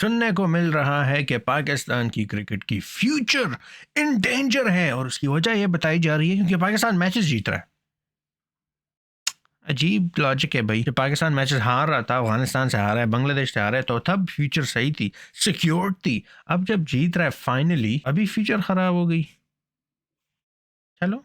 सुनने को मिल रहा है कि पाकिस्तान की क्रिकेट की फ्यूचर इन डेंजर है और उसकी वजह यह बताई जा रही है क्योंकि पाकिस्तान मैचेस जीत रहा है। अजीब लॉजिक है भाई। जब पाकिस्तान मैचेस हार रहा था, अफगानिस्तान से हारा है, बांग्लादेश से हारा है, तो तब फ्यूचर सही थी, सिक्योर्ड थी। अब जब जीत रहा है फाइनली, अभी फ्यूचर खराब हो गई। चलो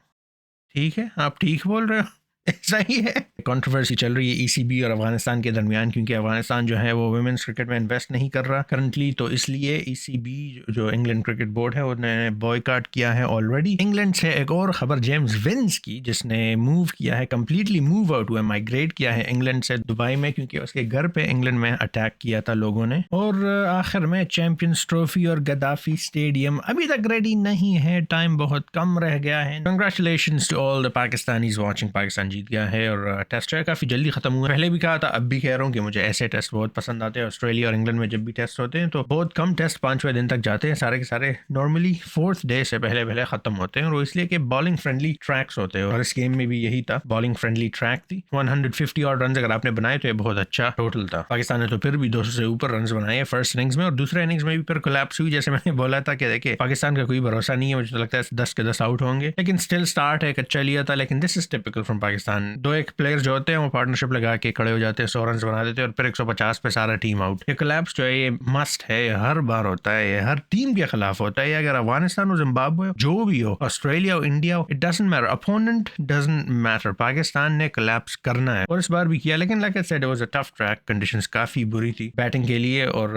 ठीक है, आप ठीक बोल रहे हो। ऐसा ही है। कंट्रोवर्सी चल रही है ईसीबी और अफगानिस्तान के दरमियान क्योंकि अफगानिस्तान जो है वो वुमेन्स क्रिकेट में इन्वेस्ट नहीं कर रहा करंटली, तो इसलिए ईसीबी जो इंग्लैंड क्रिकेट बोर्ड है उन्होंने बॉयकॉट किया है ऑलरेडी। इंग्लैंड से एक और खबर जेम्स विंस की, जिसने मूव किया है, कंप्लीटली मूव आउट हुआ, माइग्रेट किया है इंग्लैंड से दुबई में, क्योंकि उसके घर पे इंग्लैंड में अटैक किया था लोगों ने। और आखिर में चैंपियंस ट्रॉफी और गद्दाफी स्टेडियम अभी तक रेडी नहीं है, टाइम बहुत कम रह गया है। Congratulations to all the Pakistanis watching. Pakistan जीत गया है और टेस्ट जो है काफ़ी जल्दी ख़त्म हुआ। पहले भी कहा था, अब भी कह रहा हूँ कि मुझे ऐसे टेस्ट बहुत पसंद आते हैं। ऑस्ट्रेलिया और इंग्लैंड में जब भी टेस्ट होते हैं तो बहुत कम टेस्ट 5वें दिन तक जाते हैं, सारे के सारे नॉर्मली 4th डे से पहले पहले ख़त्म होते हैं, और वो इसलिए कि बॉलिंग फ्रेंडली ट्रैक्स होते हैं। और इस गेम में भी यही था, बॉलिंग फ्रेंडली ट्रैक थी। 150 और रन अगर आपने बनाए तो ये बहुत अच्छा टोटल था। पाकिस्तान ने तो फिर भी 200 से ऊपर रन बनाए फर्स्ट इनिंग्स में, और दूसरे इनिंग्स में भी फिर कोलैप्स हुई। जैसे मैंने बोला था कि देखिए पाकिस्तान का कोई भरोसा नहीं है, मुझे तो लगता है 10 के 10 आउट होंगे, लेकिन स्टिल स्टार्ट एक अच्छा लिया था। लेकिन this is typical from Pakistan. दो एक प्लेयर्स जो होते हैं वो पार्टनरशिप लगा के खड़े हो जाते हैं, 100 रन बना देते हैं और फिर 150 पे सारा टीम आउट। ये कोलैप्स जो है ये मस्ट है, ये हर बार होता है, ये हर टीम के खिलाफ होता है। अगर अफगानिस्तान हो, जिम्बाब्वे हो, जो भी हो, ऑस्ट्रेलिया हो, इंडिया हो, it doesn't matter, opponent doesn't matter, Pakistan ने कोलैप्स करना है और इस बार भी किया। लेकिन like I said, it was a tough track, conditions काफी बुरी थी बैटिंग के लिए और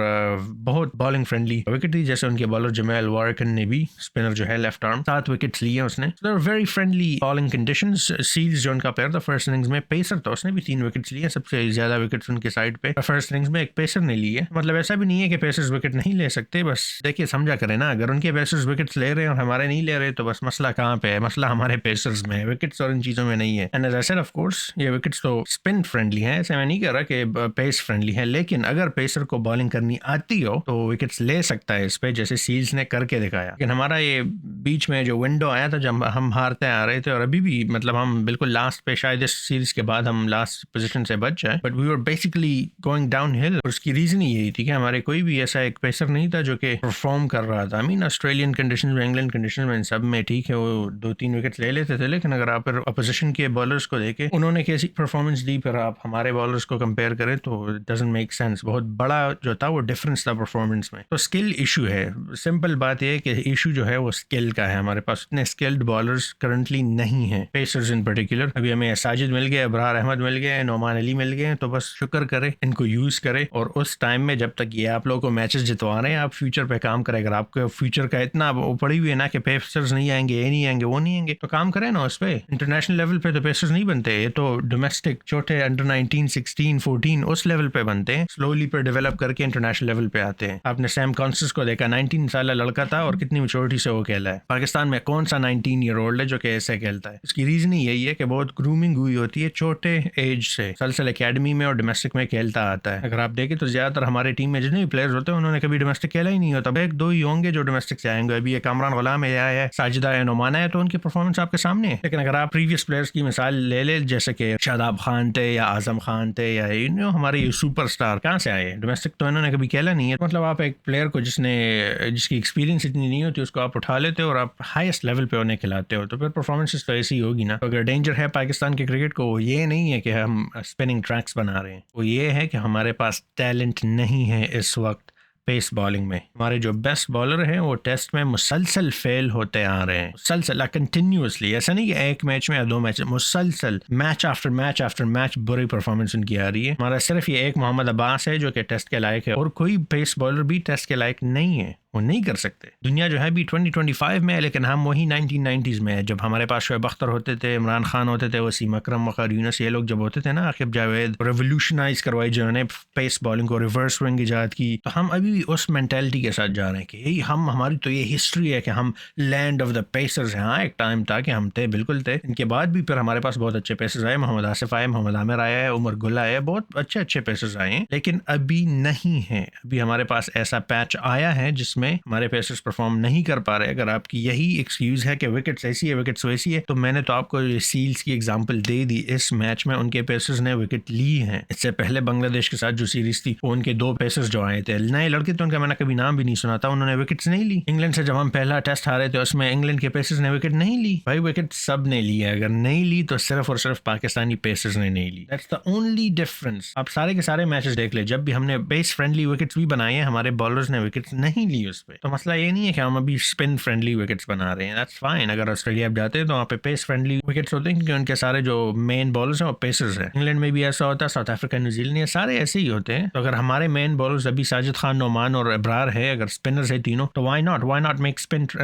बहुत बॉलिंग फ्रेंडली विकेट थी। जैसे उनके बॉलर जमेल वारकन ने भी, स्पिनर जो है लेफ्ट आर्म, 7 विकेट्स लिए उसने। Very friendly bowling conditions. Seales जो उनका प्लेयर था फर्स्ट इनिंग्स में, पेसर था, उसने भी 3 विकेट्स लिए, सबसे ज्यादा विकेट्स उनके साइड पे फर्स्ट इनिंग्स में एक पेसर ने लिए। मतलब ऐसा भी नहीं है कि पेसर्स विकेट नहीं ले सकते, बस देखिए समझा करें ना, अगर उनके पेसर्स विकेट्स ले रहे हैं और हमारे नहीं ले रहे तो बस मसला कहाँ पे है, मसला हमारे पेसर्स में है, विकेट्स और इन चीजों में नहीं है। And as I said, of course ये विकेट्स तो स्पिन फ्रेंडली है, ऐसे मैं नहीं कह रहा कि पेस फ्रेंडली है, लेकिन अगर पेसर को बॉलिंग करनी आती हो तो विकेट्स ले सकता है इस पे, जैसे सील्स ने करके दिखाया। लेकिन हमारा ये बीच में जो विंडो आया था जब हम हारते आ रहे थे, और अभी भी मतलब हम बिल्कुल लास्ट पे, शायद इस सीरीज के बाद हम लास्ट पोजीशन से बच जाए, but we were basically going down hill. उसकी रीजन ही यही थी कि हमारे कोई भी ऐसा एक पेसर नहीं था जो कि परफॉर्म कर रहा था। आई मीन ऑस्ट्रेलियन कंडीशन में, इंग्लैंड कंडीशन में, इन सब में ठीक है वो 2-3 विकेट ले लेते थे, लेकिन अगर आप अपोजिशन के बॉलर्स को देखें उन्होंने कैसी परफॉर्मेंस दी, फिर आप हमारे बॉलर्स को कंपेयर करें तो इट डजंट मेक सेंस। बहुत बड़ा जो था वो डिफरेंस था परफॉर्मेंस में। तो स्किल इशू है, सिंपल बात यह है कि इशू जो है वो स्किल का है। हमारे पास इतने स्किल्ड बॉलर्स करंटली नहीं है, पेसर्स इन पर्टिकुलर। अभी हमें साजिद मिल गया, अबरार अहमद मिल गए, नोमान अली मिल गए, तो बस शुक्र करें, इनको यूज करें। और उस टाइम में जब तक ये आप लोगों को मैचेस जितवा रहे हैं, आप फ्यूचर पे काम करें। अगर आपके फ्यूचर का इतना वो पड़ी हुई है ना कि पेसर्स नहीं आएंगे, ये नहीं आएंगे, वो नहीं आएंगे, तो काम करें ना उस पर। इंटरनेशनल लेवल पे तो पेसर्स नहीं बनते, ये तो डोमेस्टिक छोटे अंडर 19, 16, 14 उस लेवल पे बनते हैं, स्लोली पर डेवलप करके इंटरनेशनल लेवल पे आते हैं। आपने सैम कॉन्सस को देखा, 19 साल लड़का था और कितनी मैच्योरिटी से वो खेला है। पाकिस्तान में कौन सा 19 ईयर ओल्ड है जो कि ऐसे खेलता है? इसकी रीजन ही यही है कि बहुत ग्रूमिंग हुई होती है छोटे एज से, सलसल एकेडमी में और डोमेस्टिक में खेलता आता है। अगर आप देखें तो ज्यादातर हमारे टीम में जितने भी प्लेयर्स होते हैं उन्होंने कभी डोमेस्टिक खेला ही नहीं होता, एक दो ही होंगे जो डोमेस्टिक से आएंगे। अभी ये कामरान गुलाम है, साजिदा है, नोमाना है, तो उनकी परफॉर्मेंस आपके सामने है। लेकिन अगर आप प्रीवियस प्लेयर्स की मिसाल ले ले, जैसे कि शादाब खान थे या आजम खान थे या हमारे सुपरस्टार, कहाँ से आए? डोमेस्टिक तो इन्होंने कभी खेला नहीं है। मतलब आप एक प्लेयर को जिसकी एक्सपीरियंस इतनी नहीं होती उसको आप उठा लेते हो और आप हाईएस्ट लेवल पे उन्हें खिलाते हो, तो फिर परफॉर्मेंस तो ऐसी ही होगी ना। तो अगर डेंजर है पाकिस्तान के क्रिकेट को, वो ये नहीं है कि हम स्पिनिंग ट्रैक्स बना रहे हैं, वो ये है कि हमारे पास टैलेंट नहीं है इस वक्त पेस बॉलिंग में। हमारे जो बेस्ट बॉलर हैं वो टेस्ट में मुसलसल फेल होते आ रहे हैं, मुसलसल कंटिन्यूसली। ऐसा नहीं कि एक मैच में या 2 मैच, मुसलसल match after match after match बुरी परफॉर्मेंस उनकी आ रही है। हमारा सिर्फ ये एक मोहम्मद अब्बास है जो कि टेस्ट के लायक है, और कोई पेस बॉलर भी टेस्ट के लायक नहीं है, वो नहीं कर सकते। दुनिया जो है भी 2025 में है, लेकिन हम वही 1990s में है, जब हमारे पास शोएब अख्तर होते थे, इमरान खान होते थे, वसीम अकरम, वक़ार यूनुस, ये लोग जब होते थे ना, आकिब जावेद, रेवोल्यूशनाइज करवाई जिन्होंने पेस बॉलिंग को, रिवर्स स्विंग ईजाद की। तो हम अभी भी उस मेंटालिटी के साथ जा रहे हैं कि यही हमारी तो ये हिस्ट्री है कि हम लैंड ऑफ द पेसर्स हैं। हाँ, एक टाइम था कि हम थे, बिल्कुल थे। इनके बाद भी फिर हमारे पास बहुत अच्छे पेसर्स आए, मोहम्मद आसिफ आए, मोहम्मद आमिर आया है, उमर गुल आए, बहुत अच्छे पेसर्स आए हैं, लेकिन अभी नहीं है। अभी हमारे पास ऐसा पैच आया है जिसमें में हमारे पेसर्स परफॉर्म नहीं कर पा रहे, अगर आपकी यही एक्सक्यूज है कि विकेट्स ऐसी है विकेट्स वैसी है, तो मैंने तो आपको सील्स की एग्जांपल दे दी। इस मैच में उनके पेसर्स ने विकेट ली है। इससे पहले बांग्लादेश के साथ जो सीरीज थी वो उनके 2 पेसर्स जो आए थे नए लड़के, तो उनका मैंने कभी नाम भी नहीं सुना था, उन्होंने विकेट्स नहीं ली। इंग्लैंड से जब हम पहला टेस्ट हारे थे उसमें इंग्लैंड के पेसर्स ने विकेट नहीं ली। भाई विकेट सब ने ली है, अगर नहीं ली तो सिर्फ और सिर्फ पाकिस्तानी पेसर्स ने नहीं ली। That's the only difference. आप सारे के सारे मैचेस देख ले, जब भी हमने बेस फ्रेंडली विकेट्स भी बनाए हैं हमारे बॉलर्स ने विकेट्स नहीं ली उस पे। तो मसला ये नहीं है कि हम अभी स्पिन फ्रेंडली विकेट्स बना रहे हैं, दैट्स फाइन। अगर ऑस्ट्रेलिया जाते हैं तो वहाँ पे पेस फ्रेंडली विकेट्स होते हैं क्योंकि उनके सारे जो मेन बॉलर्स हैं वो पेसर्स हैं। इंग्लैंड में भी ऐसा होता है, साउथ अफ्रीका, न्यूजीलैंड, ये सारे ऐसे ही होते हैं। तो अगर हमारे मेन बॉलर्स अभी साजिद खान, नोमान और इब्रार है, अगर स्पिनर्स है तीनों, तो why not make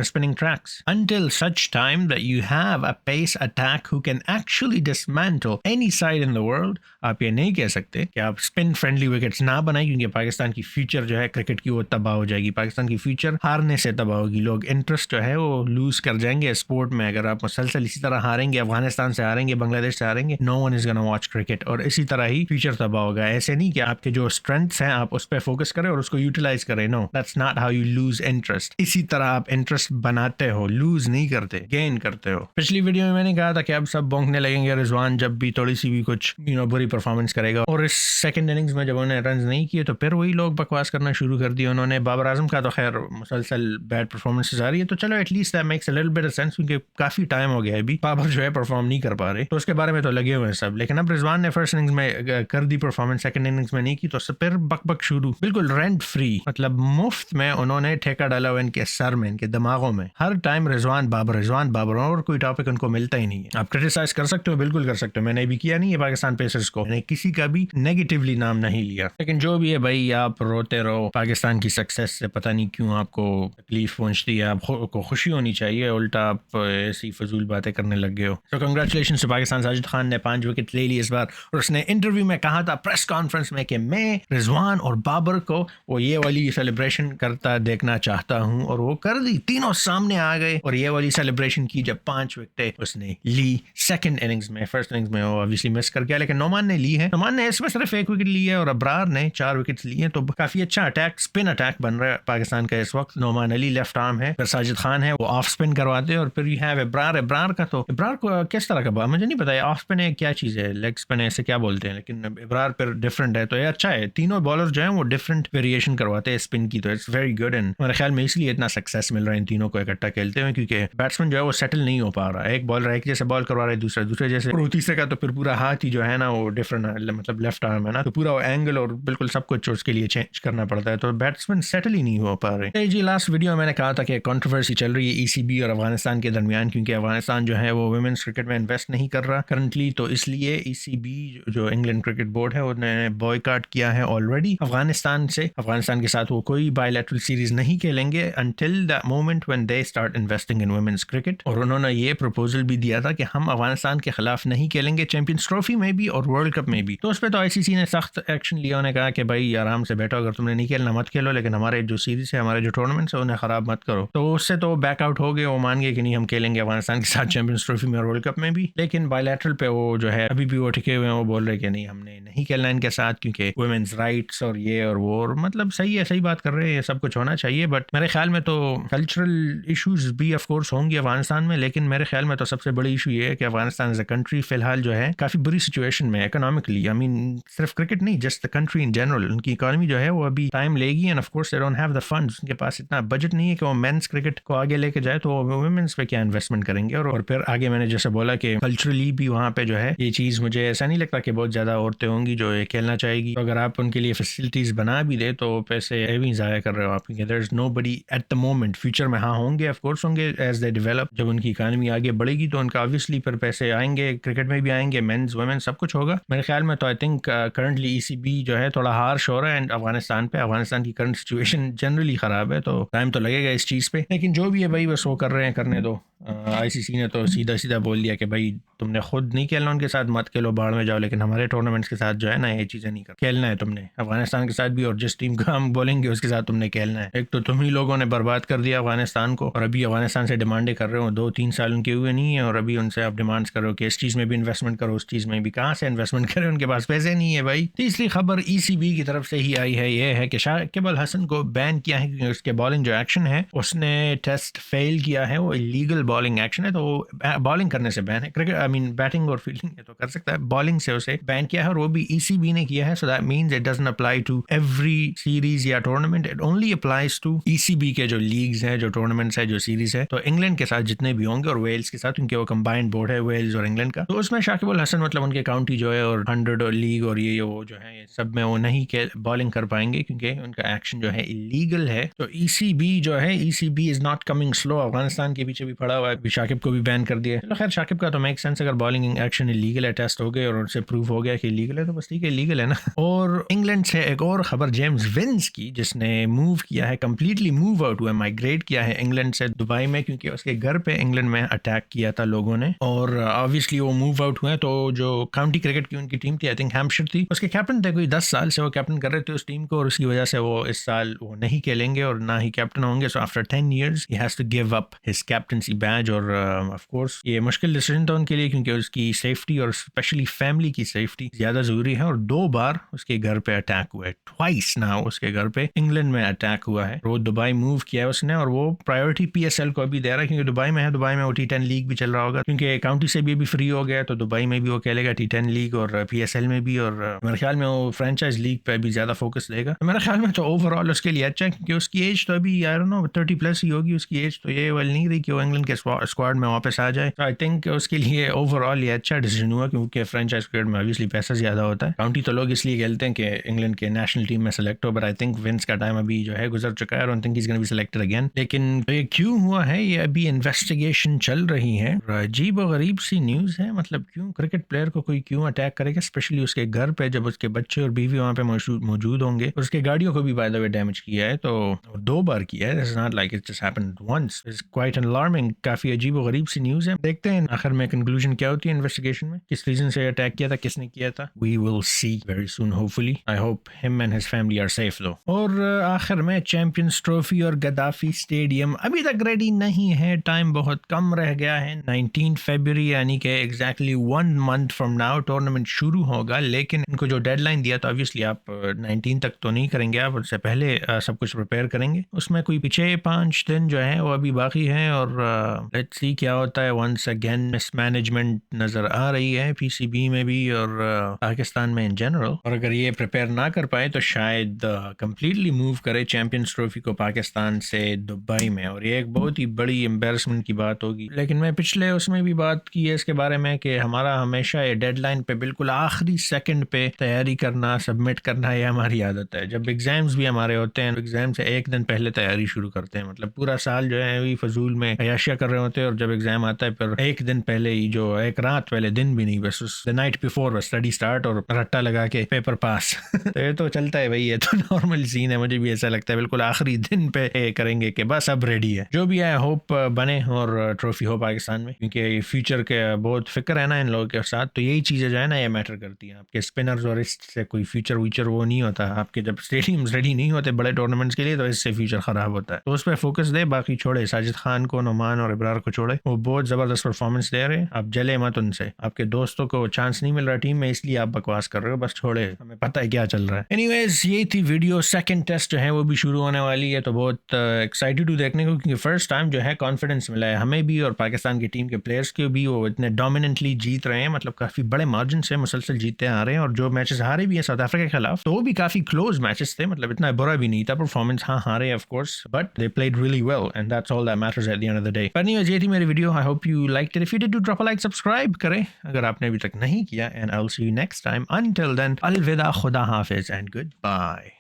spinning tracks until such time that you have a pace attack who can actually dismantle any side in the world। आप ये नहीं कह सकते कि आप स्पिन फ्रेंडली विकेट्स ना बनाएं क्योंकि पाकिस्तान की फ्यूचर जो है क्रिकेट की वो तबाह हो जाएगी। पाकिस्तान की फ्यूचर हारने से तबाह होगी, लोग इंटरेस्ट जो है वो लूज कर जाएंगे स्पोर्ट में। अगर आप मुसलसल इसी तरह हारेंगे, अफगानिस्तान से हारेंगे, बांग्लादेश से हारेंगे, no one is gonna watch cricket, और इसी तरह ही फ्यूचर तबाह होगा। ऐसे नहीं कि आपके जो स्ट्रेंथ्स हैं आप उस पर फोकस करें और उसको यूटिलाइज करें, no, that's not how you lose interest. इसी तरह आप इंटरेस्ट बनाते हो, लूज नहीं करते, गेन करते हो। पिछली वीडियो में मैंने कहा था कि अब सब भौंकने लगेंगे रिजवान जब भी थोड़ी सी भी कुछ बुरी परफॉर्मेंस करेगा, और इस सेकंड इनिंग्स में जब उन्होंने रन नहीं किए तो फिर वही लोग बकवास करना शुरू कर दिया उन्होंने। बाबर आजम का तो खैर मुसलसल बैड परफॉर्मेंसेस आ रही है, तो चलो at least that makes a little bit of sense क्योंकि काफी टाइम हो गया है अभी बाबर जो है परफॉर्म नहीं कर पा रहे, तो उसके बारे में तो लगे हुए हैं सब। लेकिन अब रिजवान ने फर्स्ट इनिंग्स में कर दी परफॉर्मेंस, सेकंड इनिंग्स में नहीं की, तो फिर बक शुरू, बिल्कुल रेंट फ्री, मतलब मुफ्त में उन्होंने ठेका डाला हुआ इनके सर में, इनके दिमागों में। हर टाइम रिजवान बाबर, और कोई टॉपिक उनको मिलता ही नहीं है। आप क्रिटिसाइज कर सकते हो, बिल्कुल कर सकते हो, मैंने भी किया नहीं है पाकिस्तान पेसर्स को, मैंने किसी का भी नेगेटिवली नाम नहीं लिया। लेकिन जो भी है भाई, आप रोते रहो, पाकिस्तान की सक्सेस से पता नहीं क्यों आपको तकलीफ पहुंचती है, आपको खुशी होनी चाहिए, उल्टा आप ऐसी फजूल बातें करने लग गए हो। तो कंग्रेचुलेशन टू पाकिस्तान। साजिद खान ने 5 विकेट ले ली इस बार, और उसने इंटरव्यू में कहा था प्रेस कॉन्फ्रेंस में कि मैं रिजवान और बाबर को वो ये वाली सेलिब्रेशन करता देखना चाहता हूं, और वो कर दी, तीनों सामने आ गए और ये वाली सेलिब्रेशन की जब 5 विकेट उसने ली सेकंड इनिंग्स में। फर्स्ट इनिंग्स में वो ऑब्वियसली मिस कर गया, लेकिन नोमान ने ली है, नोमान ने इसमें सिर्फ 1 विकेट ली है और अब्रार ने 4 विकेट लिए, तो काफी अच्छा अटैक, स्पिन अटैक बन रहा है पाकिस्तान का इस वक्त। नोमान अली लेफ्ट आर्म है, फिर साजिद खान है, वो ऑफ स्पिन करवाते हैं, और फिर यू हैव इब्रार का, तो इब्रार को किस तरह का मुझे नहीं पता, ऑफ स्पिन है क्या चीज़ है, लेग स्पिन है, ऐसे क्या बोलते हैं, लेकिन इब्रार पर डिफरेंट है, तो ये अच्छा है। तीनों बॉलर जो है वो डिफरेंट वेरिएशन करवाते हैं स्पिन की, तो इट्स वेरी गुड, एंड मेरे ख्याल में इसलिए इतना सक्सेस मिल रहा है इन तीनों को इकट्ठा खेलते हुए, क्योंकि बैट्समैन जो है वो सेटल नहीं हो पा रहा है। एक बॉलर एक जैसे बॉल करवा रहा है, दूसरे जैसे, और तीसरे का तो फिर पूरा हाथ ही जो है ना वो डिफरेंट, मतलब लेफ्ट आर्म है ना, तो पूरा एंगल और बिल्कुल सब कुछ उसके लिए चेंज करना पड़ता है, तो बैट्समैन सेटल ही नहीं हो पा रहे। जी लास्ट वीडियो में मैंने कहा था कि कंट्रोवर्सी चल रही है ईसीबी और अफगानिस्तान के दरमियान, क्योंकि अफगानिस्तान जो है वो वुमेन्स क्रिकेट में इन्वेस्ट नहीं कर रहा करंटली, तो इसलिए ईसीबी जो इंग्लैंड क्रिकेट बोर्ड है उन्होंने बॉयकॉट किया है ऑलरेडी अफगानिस्तान से। अफगानिस्तान के साथ वो कोई बायलैटरल सीरीज नहीं खेलेंगे until the moment when they start investing in women's cricket, और उन्होंने ये प्रपोजल भी दिया था कि हम अफगानिस्तान के खिलाफ नहीं खेलेंगे चैंपियंस ट्रॉफी में भी और वर्ल्ड कप में भी। तो उस पर तो आईसीसी ने सख्त एक्शन लिया, उन्होंने कहा कि भाई आराम से बैठो, अगर तुमने नहीं खेलना मत खेलो, लेकिन हमारे जो सीरीज है, हमारे जो टूर्नामेंट्स है उन्हें खराब मत करो। तो उससे तो बैकआउट हो गए, वो मान गए कि नहीं हम खेलेंगे अफगानिस्तान के साथ चैंपियंस ट्रॉफी में और वर्ल्ड कप में भी। लेकिन बायलैटरल पे वो जो है अभी भी वो टिके हुए हैं, वो बोल रहे कि नहीं हमने नहीं खेलना इनके साथ क्योंकि वुमेन्स राइट्स और ये और वो, और मतलब सही है, सही बात कर रहे हैं, ये सब कुछ होना चाहिए, बट मेरे ख्याल में तो कल्चरल इशूज भी ऑफ कोर्स होंगे अफगानिस्तान में, लेकिन मेरे ख्याल में तो सबसे बड़ी इशू ये है कि अफगानिस्तान एज अ कंट्री फिलहाल जो है काफी बुरी सिचुएशन में इकोनॉमिकली। आई मीन सिर्फ क्रिकेट नहीं, just the country in general, उनकी इकोनॉमी जो है वो अभी टाइम लेगी, end of course they don't have the funds, उनके पास इतना बजट नहीं है कि वो मेंस क्रिकेट को आगे लेके जाए, तो वो वुमेन्स पे क्या इन्वेस्टमेंट करेंगे। और फिर आगे मैंने जैसे बोला कि कल्चरली भी वहाँ पे जो है ये चीज़ मुझे ऐसा नहीं लगता कि बहुत ज़्यादा औरतें होंगी जो ये खेलना चाहेगी, तो अगर आप उनके लिए फैसिलिटीज़ बना भी दे तो पैसे भी ज़ाया कर रहे हो आप, क्योंकि there is nobody at the moment. Future में हाँ होंगे, ऑफ कोर्स होंगे, एज दे डेवलप, जब उनकी इकानमी आगे बढ़ेगी तो उनका ऑब्वियसली फिर पैसे आएंगे, क्रिकेट में भी आएंगे, मेंस वुमेन सब कुछ होगा मेरे ख्याल में। तो आई थिंक करंटली ईसीबी जो है थोड़ा हार्श हो रहा है एंड अफगानिस्तान की करंट सिचुएशन जनरली ख़राब है, तो टाइम तो लगेगा इस चीज़ पे, लेकिन जो भी है भाई बस वो कर रहे हैं, करने दो। आईसीसी ने तो सीधा सीधा बोल दिया कि भाई तुमने खुद नहीं खेलना उनके साथ, मत खेलो, बाढ़ में जाओ, लेकिन हमारे टूर्नामेंट्स के साथ जो है ना ये चीज़ें नहीं कर खेलना है तुमने, अफगानिस्तान के साथ भी, और जिस टीम को हम बोलेंगे उसके साथ तुमने खेलना है। एक तो तुम ही लोगों ने बर्बाद कर दिया अफगानिस्तान को, और अभी अफगानिस्तान से डिमांडें कर रहे हो, 2-3 साल उनके हुए नहीं है और अभी उनसे आप डिमांड्स करो कि इस चीज़ में भी इन्वेस्टमेंट करो, उस चीज़ में भी। कहाँ से इन्वेस्टमेंट करें, उनके पास पैसे नहीं है भाई। तीसरी खबर ईसीबी की तरफ से ही आई है, ये है कि शाकिब अल हसन को बैन किया है क्योंकि उसके बॉलिंग जो एक्शन है उसने टेस्ट फेल किया है, वो इलीगल बॉलिंग एक्शन है, तो बॉलिंग करने से बैन है। क्रिकेट आई मीन बैटिंग और फील्डिंग तो कर सकता है, बॉलिंग से उसे बैन किया है, और वो भी ईसीबी ने किया है। So that means it doesn't apply to every series या tournament, it only applies to ECB के जो लीग्स हैं, जो टूर्नामेंट्स है, जो सीरीज है। तो इंग्लैंड के साथ जितने भी होंगे और वेल्स के साथ, क्योंकि वो कंबाइंड बोर्ड है वेल्स और इंग्लैंड का, तो उसमें शाकिब अल हसन मतलब उनके काउंटी जो है और 100 और लीग और ये वो जो है, ये सब में वो नहीं बॉलिंग कर पाएंगे क्योंकि उनका एक्शन जो है इलीगल है। तो ईसीबी जो है, ECB is not coming slow, Afghanistan के पीछे भी पड़ा हुआ है, शाकिब को भी बैन कर दिया। चलो खैर, शाकिब का तो मेक सेंस, अगर बॉलिंग एक्शन इलीगल है, टेस्ट हो गए और उनसे प्रूव हो गया कि इलीगल है तो बस ठीक है, इलीगल है ना। और इंग्लैंड से एक और खबर जेम्स विंस की, जिसने मूव किया है, कंप्लीटली मूव आउट हुआ, माइग्रेट किया है इंग्लैंड से दुबई में, क्योंकि उसके घर पे इंग्लैंड में अटैक किया था लोगों ने, और ऑब्वियसली वो मूव आउट हुए। तो जो काउंटी क्रिकेट की उनकी टीम थी, आई थिंक हैम्पशायर थी, उसके कैप्टन थे, कोई 10 साल से वो कैप्टन कर रहे थे उस टीम को, और उसकी वजह से वो इस साल वो नहीं खेलेंगे और ना ही कैप्टन होंगे। So after 10 years he has to give up his captaincy badge, और ऑफ कोर्स ये मुश्किल डिसीजन था उनके लिए क्योंकि उसकी सेफ्टी और स्पेशली फैमिली की सेफ्टी ज्यादा जरूरी है। और 2 बार उसके घर पे अटैक हुआ है, ट्वाइस ना उसके घर पे इंग्लैंड में अटैक हुआ है। वो दुबई मूव किया है उसने, और वो प्रायोरिटी पीएसएल को अभी दे रहा है क्योंकि दुबई में है, दुबई में वो T10 लीग भी चल रहा होगा, क्योंकि काउंटी से भी अभी फ्री हो गया तो दुबई में भी वो खेलेगा T10 लीग और पीएसएल में भी, और मेरे ख्याल में वो फ्रेंचाइज लीग पे भी ज्यादा फोकस देगा। मेरे ख्याल में तो ओवरऑल उसके लिए अच्छा है क्योंकि उसकी एज तो अभी आई डोंट नो 30 प्लस ही होगी उसकी एज, तो ये वाली नहीं रही कि वो इंग्लैंड के स्क्वाड में वापस आ जाए। आई थिंक उसके लिए ओवरऑल ये अच्छा डिसीजन हुआ क्योंकि फ्रेंचाइज क्रिकेट में ऑब्वियसली पैसा ज्यादा होता है। काउंटी तो लोग इसलिए खेलते हैं कि इंग्लैंड के नेशनल टीम में सेलेक्ट हो, बट आई थिंक विंस का टाइम अभी जो है गुजर चुका है, और I think is gonna be selected again. लेकिन ये क्यों हुआ है, ये अभी इन्वेस्टिगेशन चल रही है। अजीब और गरीब सी न्यूज है, मतलब क्यों क्रिकेट प्लेयर को कोई क्यों अटैक करेगा, स्पेशली उसके घर पे जब उसके बच्चे और बीवी वहाँ पे मौजूद होंगे। उसके गाड़ियों को भी बाय द वे डैमेज किया है, तो 2 बार किया है, it's not like it just happened once, it's quite alarming. काफी अजीब और गरीब सी न्यूज है। देखते हैं आखिर में कंक्लूजन क्या होती है इन्वेस्टिगेशन में, किस रीजन से अटैक किया था, किसने किया था। We will see very soon hopefully. I hope him and his family are safe though. और आखिर में चैंपियंस ट्रॉफी और गद्दाफी स्टेडियम अभी तक रेडी नहीं है, टाइम बहुत कम रह गया है। 19 फरवरी यानी कि exactly 1 month from now tournament शुरू होगा, लेकिन इनको जो डेडलाइन दिया था ऑब्वियसली आप 19 तक तो नहीं करेंगे, आप उससे पहले सब कुछ प्रिपेयर करेंगे। उसमें कोई पीछे 5 दिन जो है वो अभी बाकी हैं, और लेट्स सी क्या होता है। वंस अगेन मिसमैनेजमेंट नजर आ रही है पीसीबी में भी और पाकिस्तान में इन जनरल, और अगर ये प्रिपेयर ना कर पाए तो शायद कंप्लीटली मूव करे चैंपियंस ट्रॉफी को पाकिस्तान से दुबई में, और ये एक बहुत ही बड़ी एम्बेरसमेंट की बात होगी। लेकिन मैं पिछले उसमें भी बात की है इसके बारे में कि हमारा हमेशा ये डेडलाइन पे बिल्कुल आखिरी सेकंड पे तैयारी करना, सबमिट करना, ये हमारी आदत है। जब एग्जाम्स भी हमारे होते हैं, एग्जाम से 1 दिन पहले तैयारी शुरू करते हैं, मतलब पूरा साल जो है वही फजूल में अयाशिया कर रहे होते हैं, और जब एग्जाम आता है फिर 1 दिन पहले ही, जो 1 रात पहले, दिन भी नहीं, बस उस द नाइट बिफोर बस स्टडी स्टार्ट और रट्टा लगा के पेपर पास। तो ये तो चलता है भाई, ये तो नॉर्मल सीन है। मुझे भी ऐसा लगता है बिल्कुल आखिरी दिन पे करेंगे कि बस अब रेडी है। जो भी है होप बने और ट्रॉफी हो पाकिस्तान में, क्योंकि फ्यूचर के बहुत फिक्र है ना इन लोगों के साथ, तो यही चीज़ें जो है ना ये मैटर करती हैं। आपके स्पिनर्स और इससे कोई फ्यूचर व्यूचर वो नहीं होता। आपके जब स्टेडियम्स रेडी नहीं होते बड़े टूर्नामेंट्स के लिए, तो इससे फ्यूचर खराब होता है। तो उस पर फोकस दे, बाकी छोड़े। साजिद खान को, नुमान और इब्रार को छोड़े, वो बहुत ज़बरदस्त परफॉर्मेंस दे रहे हैं। आप जले मत उनसे। आपके दोस्तों को चांस नहीं मिल रहा टीम में, इसलिए आप बकवास कर रहे हो, बस छोड़े, हमें पता है क्या चल रहा है। एनीवेज ये थी वीडियो। सेकंड टेस्ट जो है वो भी शुरू होने वाली है, तो बहुत एक्साइटेड हूँ देखने को, क्योंकि फर्स्ट टाइम जो है कॉन्फिडेंस मिला है हमें भी और पाकिस्तान की टीम के प्लेयर्स के भी। वो इतने डोमिनेंटली जीत रहे हैं, मतलब काफ़ी बड़े मार्जिन से मुसलसल जीतते आ रहे हैं, और जो मैचेस हारे भी हैं साउथ अफ्रीका के खिलाफ, तो वो भी काफ़ी क्लोज मैचेस थे, मतलब इतना बुरा भी नहीं था परफॉर्मेंस। हाँ हारे of course, but they played really well and that's all that matters at the end of the day. पर एनीवेज ये थी मेरी video. I hope you liked it. If you did, do drop a like, subscribe करें अगर आपने अभी तक नहीं किया, and I will see you next time. Until then अलविदा, खुदा हाफिज एंड गुड बाय।